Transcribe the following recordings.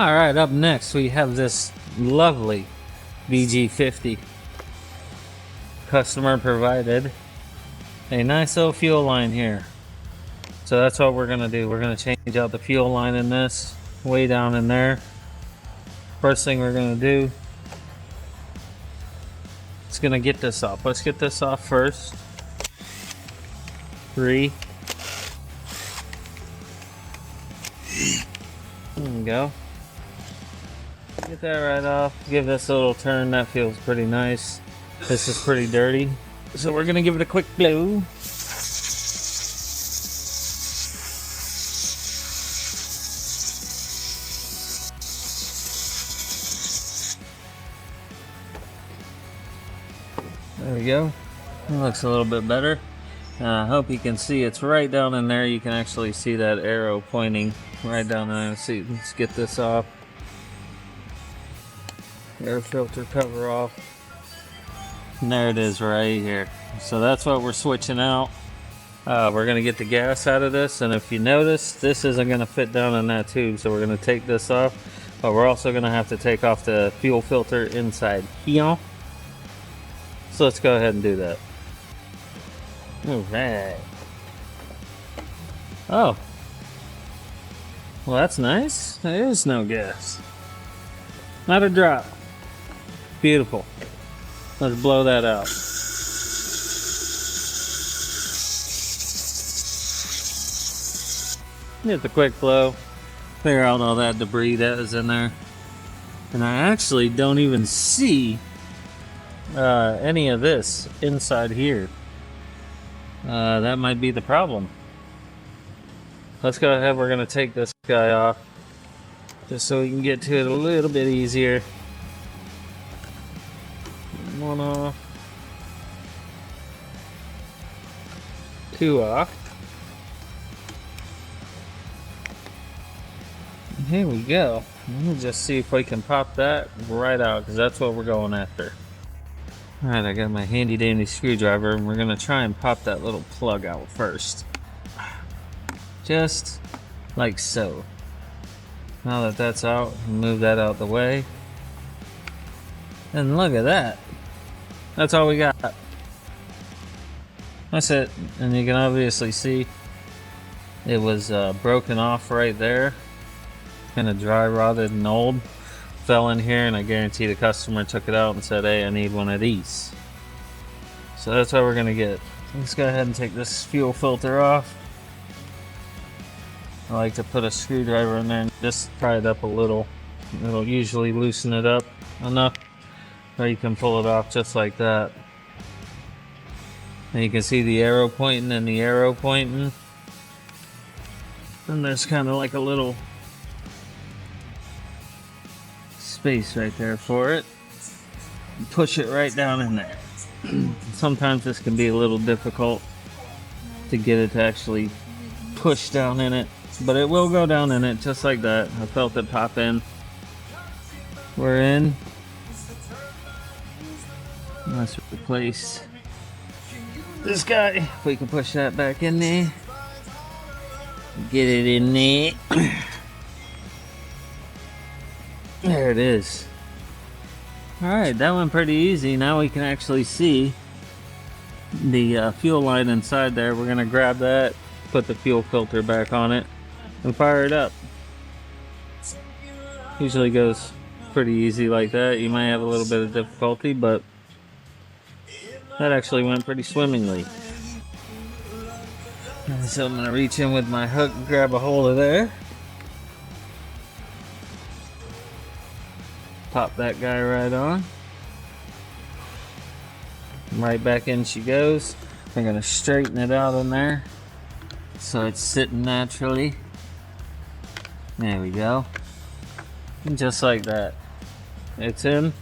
Alright, up next we have this lovely BG50. Customer provided a nice little fuel line here. So that's what we're gonna do. We're gonna change out the fuel line in this, way down in there. First thing we're gonna do is gonna get this off. Let's get this off first. 3. There we go. Get that right off. Give this a little turn. That feels pretty nice. This is pretty dirty, so we're gonna give it a quick blow. There we go. It looks a little bit better. I hope you can see it's right down in there. You can actually see that arrow pointing right down there. Let's get this off. Air filter cover off. And there it is right here. So that's what we're switching out. We're going to get the gas out of this, and if you notice, this isn't going to fit down in that tube, so we're going to take this off, but we're also going to have to take off the fuel filter inside here. So let's go ahead and do that. Alright. Oh. Well, that's nice. There is no gas. Not a drop. Beautiful. Let's blow that out. Just a quick blow. Clear out all that debris that is in there. And I actually don't even see any of this inside here. That might be the problem. Let's go ahead. We're going to take this guy off just so we can get to it a little bit easier. One off. 2 off. Here we go. Let me just see if we can pop that right out, because that's what we're going after. Alright, I got my handy dandy screwdriver, and we're going to try and pop that little plug out first. Just like so. Now that that's out, move that out the way. And look at that. That's all we got. That's it. And you can obviously see it was broken off right there. Kind of dry rotted and old. Fell in here, and I guarantee the customer took it out and said, hey, I need one of these. So that's what we're gonna get. Let's go ahead and take this fuel filter off. I like to put a screwdriver in there and just pry it up a little. It'll usually loosen it up enough where you can pull it off just like that. And you can see the arrow pointing and the arrow pointing. And there's kind of like a little space right there for it. Push it right down in there. Sometimes this can be a little difficult to get it to actually push down in it, but it will go down in it just like that. I felt it pop in. We're in. Let's replace this guy. If we can push that back in there. Get it in there. There it is. Alright, that went pretty easy. Now we can actually see the fuel line inside there. We're going to grab that, put the fuel filter back on it, and fire it up. Usually goes pretty easy like that. You might have a little bit of difficulty, but that actually went pretty swimmingly. So I'm going to reach in with my hook and grab a hold of there. Pop that guy right on. Right back in she goes. I'm going to straighten it out in there so it's sitting naturally. There we go. And just like that. It's in.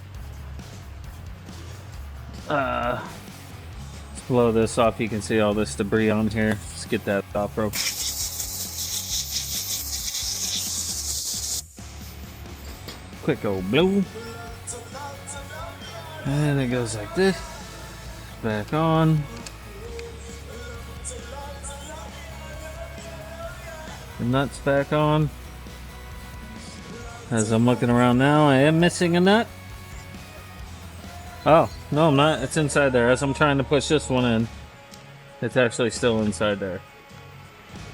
Let's blow this off. You can see all this debris on here. Let's get that off real quick. Quick old blow. And it goes like this. Back on. The nuts back on. As I'm looking around now, I am missing a nut. Oh, no I'm not. It's inside there. As I'm trying to push this one in, it's actually still inside there.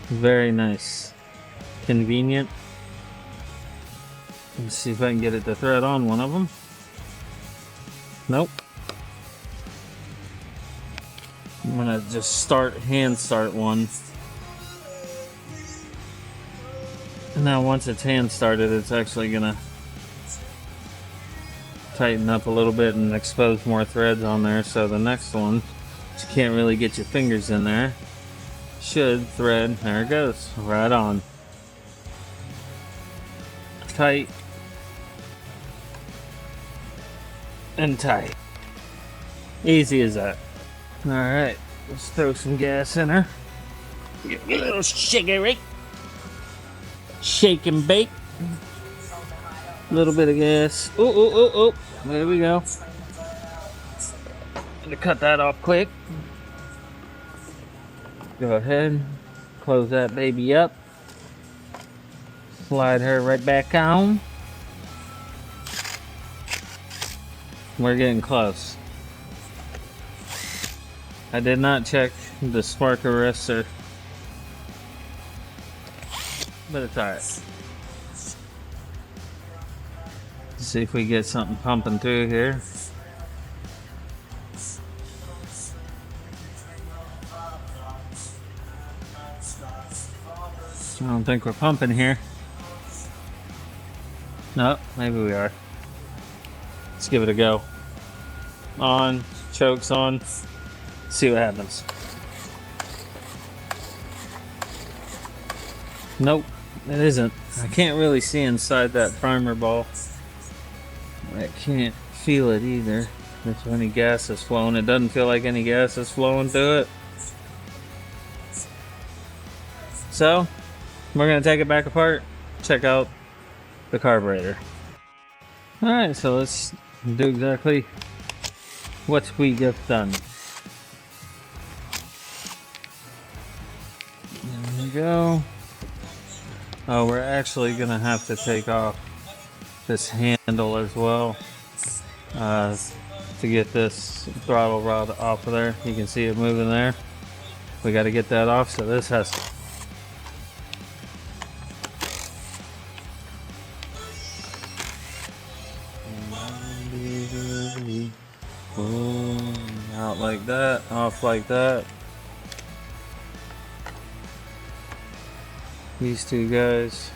Very nice. Convenient. Let's see if I can get it to thread on one of them. Nope. I'm gonna just hand start one. And now once it's hand started, it's actually gonna tighten up a little bit and expose more threads on there. So the next one, you can't really get your fingers in there, should thread. There it goes, right on. Tight and tight. Easy as that. All right, let's throw some gas in her. Get a little shakery. Shake and bake. A little bit of gas. Oh. There we go. Gonna cut that off quick. Go ahead, close that baby up. Slide her right back on. We're getting close. I did not check the spark arrestor, but it's alright. See if we get something pumping through here. I don't think we're pumping here. No, maybe we are. Let's give it a go. On, chokes on, see what happens. Nope, it isn't. I can't really see inside that primer ball. I can't feel it either. If any gas is flowing, it doesn't feel like any gas is flowing through it. So, we're gonna take it back apart, check out the carburetor. Alright, so let's do exactly what we just done. There we go. Oh, we're actually gonna have to take off this handle as well to get this throttle rod off of there. You can see it moving there. We got to get that off, so this has to out like that, off like that. These two guys.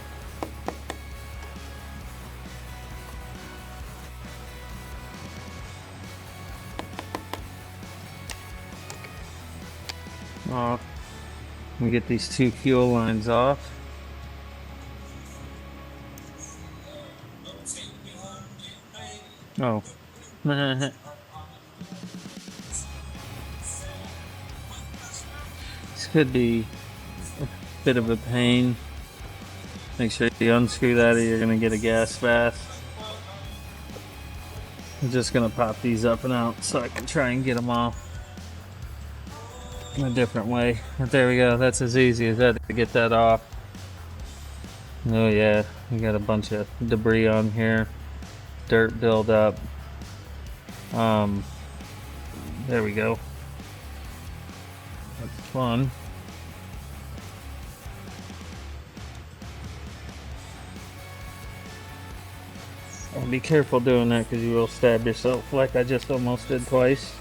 Off. We get these two fuel lines off. Oh. This could be a bit of a pain. Make sure you unscrew that or you're going to get a gas bath. I'm just going to pop these up and out so I can try and get them off in a different way. But there we go. That's as easy as that to get that off. Oh yeah, we got a bunch of debris on here. Dirt buildup. There we go. That's fun. And be careful doing that because you will stab yourself like I just almost did twice.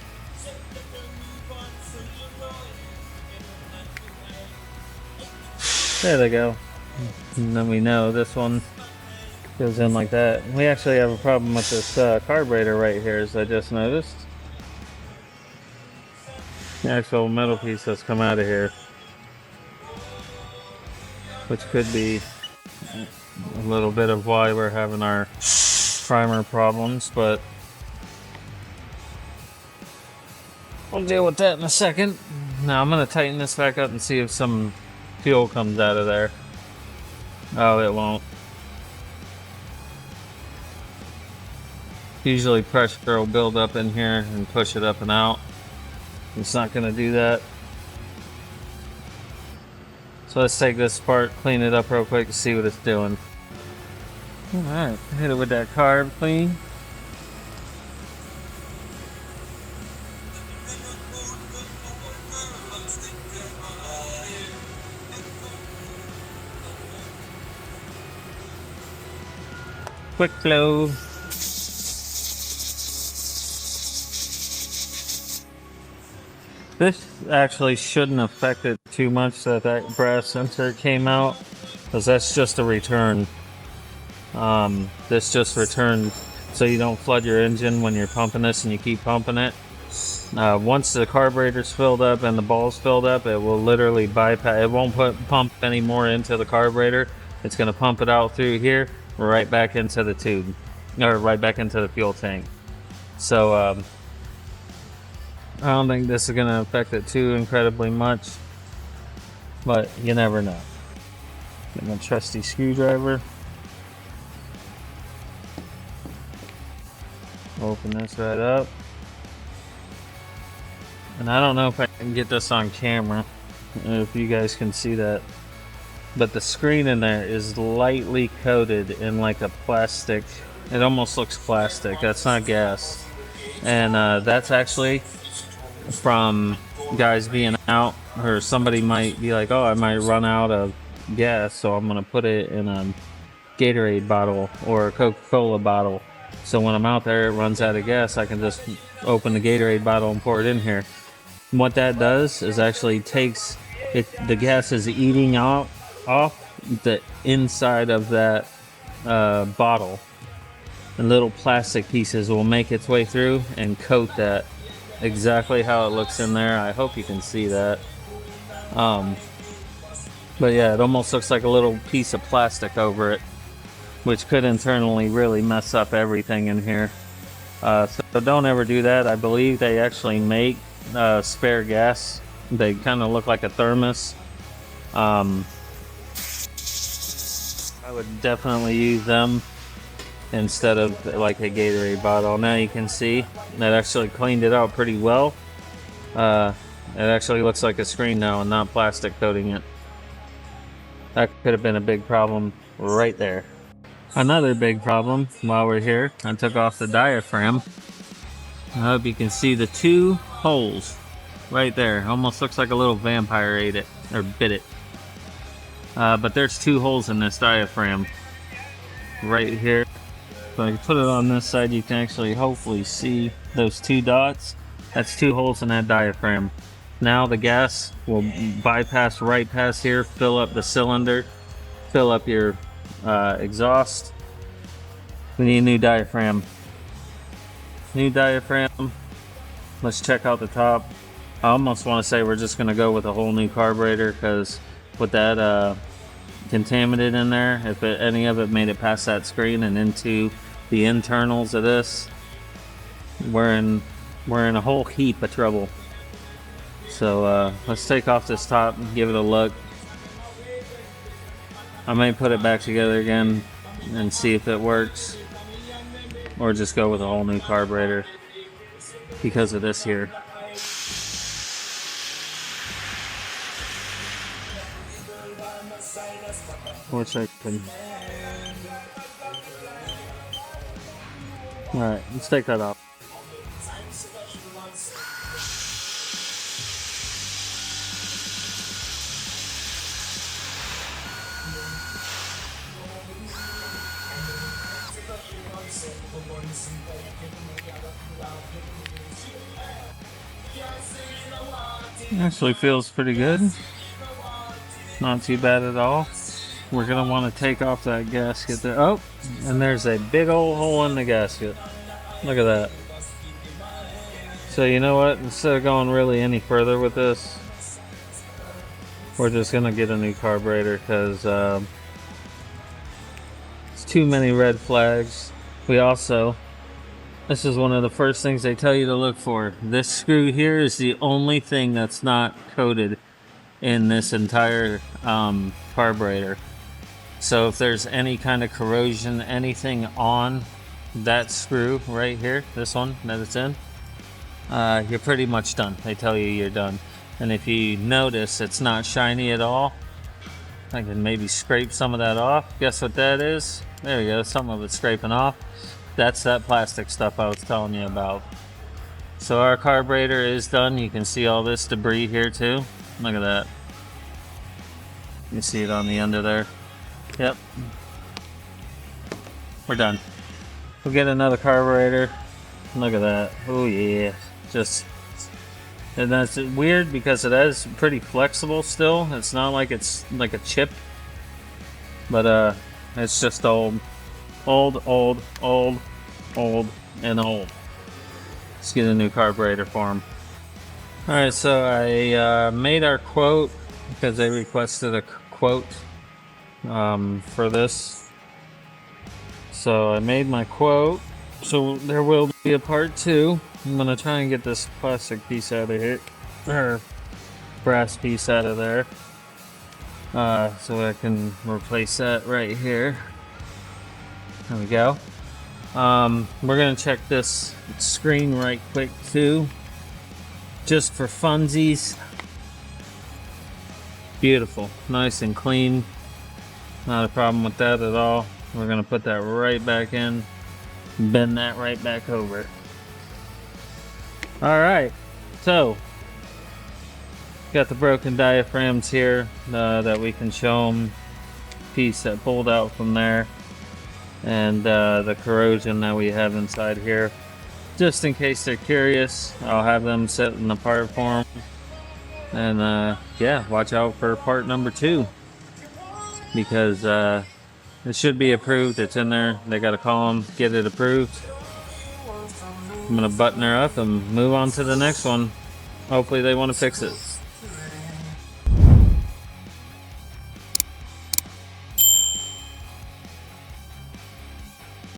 There they go. And then we know this one goes in like that. We actually have a problem with this carburetor right here, as I just noticed. The actual metal piece has come out of here, which could be a little bit of why we're having our primer problems, but we'll deal with that in a second. Now I'm going to tighten this back up and see if some fuel comes out of there. Oh, it won't. Usually pressure will build up in here and push it up and out. It's not going to do that. So let's take this apart, clean it up real quick and see what it's doing. Alright, hit it with that carb clean. Quick flow. This actually shouldn't affect it too much that that brass sensor came out, because that's just a return. This just returned so you don't flood your engine when you're pumping this and you keep pumping it. Once the carburetor's filled up and the ball's filled up, it will literally bypass. It won't pump any more into the carburetor. It's going to pump it out through here, right back into the tube, or right back into the fuel tank. So I don't think this is going to affect it too incredibly much, but you never know. Get my trusty screwdriver. Open this right up. And I don't know if I can get this on camera, if you guys can see that, but the screen in there is lightly coated in like a plastic. It almost looks plastic. That's not gas. And that's actually from guys being out, or somebody might be like, oh, I might run out of gas, so I'm gonna put it in a Gatorade bottle or a Coca-Cola bottle, so when I'm out there it runs out of gas, I can just open the Gatorade bottle and pour it in here. And what that does is actually takes it, the gas is eating off the inside of that bottle, and little plastic pieces will make its way through and coat that exactly how it looks in there. I hope you can see that. But yeah, it almost looks like a little piece of plastic over it, which could internally really mess up everything in here. So don't ever do that. I believe they actually make spare gas. They kind of look like a thermos. I would definitely use them instead of like a Gatorade bottle. Now you can see that actually cleaned it out pretty well. It actually looks like a screen now and not plastic coating it. That could have been a big problem right there. Another big problem while we're here, I took off the diaphragm. I hope you can see the two holes right there. Almost looks like a little vampire ate it or bit it. But there's two holes in this diaphragm right here. So I put it on this side, you can actually hopefully see those two dots. That's two holes in that diaphragm. Now the gas will bypass right past here, fill up the cylinder, fill up your exhaust. We need a new diaphragm. New diaphragm. Let's check out the top. I almost want to say we're just going to go with a whole new carburetor, because with that contaminant in there, if any of it made it past that screen and into the internals of this, we're in a whole heap of trouble. So let's take off this top and give it a look. I may put it back together again and see if it works, or just go with a whole new carburetor because of this here. Which I can. Alright, let's take that off. Actually feels pretty good. Not too bad at all. We're gonna want to take off that gasket there. Oh, and there's a big old hole in the gasket. Look at that. So you know what? Instead of going really any further with this, we're just gonna get a new carburetor, because it's too many red flags. We also, this is one of the first things they tell you to look for. This screw here is the only thing that's not coated in this entire carburetor. So if there's any kind of corrosion, anything on that screw right here, this one that it's in, you're pretty much done. They tell you you're done. And if you notice it's not shiny at all, I can maybe scrape some of that off. Guess what that is? There we go, some of it's scraping off. That's that plastic stuff I was telling you about. So our carburetor is done. You can see all this debris here too. Look at that. You see it on the end of there. Yep. We're done. We'll get another carburetor. Look at that. Oh yeah. Just, and that's weird because it is pretty flexible still. It's not like it's like a chip. But it's just old, and old. Let's get a new carburetor for him. Alright, so I made our quote because they requested a quote for this. So I made my quote. So there will be a part 2. I'm gonna try and get this plastic piece out of here, or brass piece out of there, so I can replace that right here. There we go. We're gonna check this screen right quick too, just for funsies. Beautiful, nice and clean. Not a problem with that at all. We're gonna put that right back in, bend that right back over. All right, so got the broken diaphragms here that we can show them. Piece that pulled out from there, and the corrosion that we have inside here. Just in case they're curious, I'll have them set in the part for them. And yeah, watch out for part number 2, because it should be approved. It's in there. They got to call them, get it approved. I'm gonna button her up and move on to the next one. Hopefully they want to fix it.